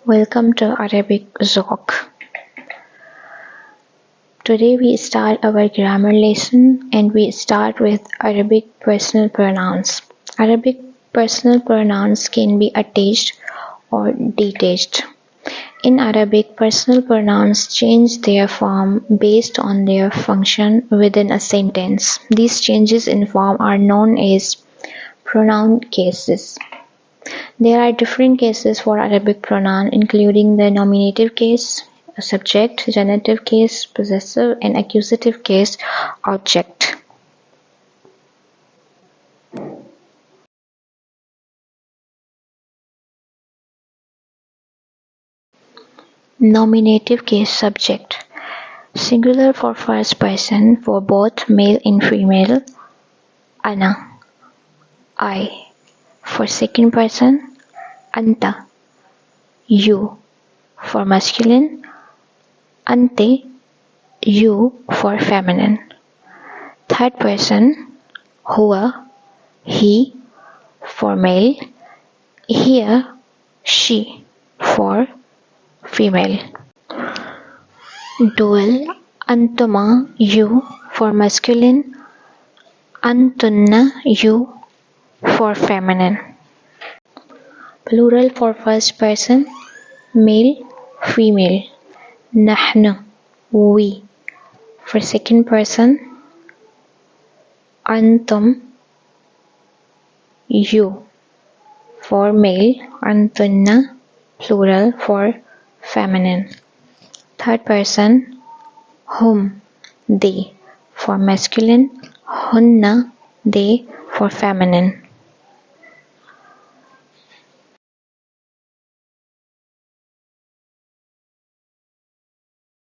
Welcome to Arabic Zoc. Today we start our grammar lesson and we start with Arabic personal pronouns. Arabic personal pronouns can be attached or detached. In Arabic, personal pronouns change their form based on their function within a sentence. These changes in form are known as pronoun cases. There are different cases for Arabic pronoun, including the nominative case, subject, genitive case, possessive, and accusative case, object. Nominative case subject. Singular for first person for both male and female, ana, I. For second person, anta, you. For masculine, ante, you. For feminine. Third person, huwa, he. For male, hiya, she. For female. Dual, antuma, you. For masculine, antunna, you. For feminine. Plural for first person, male, female, naḥw, we. For second person, antum, you. For male, antunna, plural for feminine. Third person, hum, they. For masculine, hunna, they. For feminine.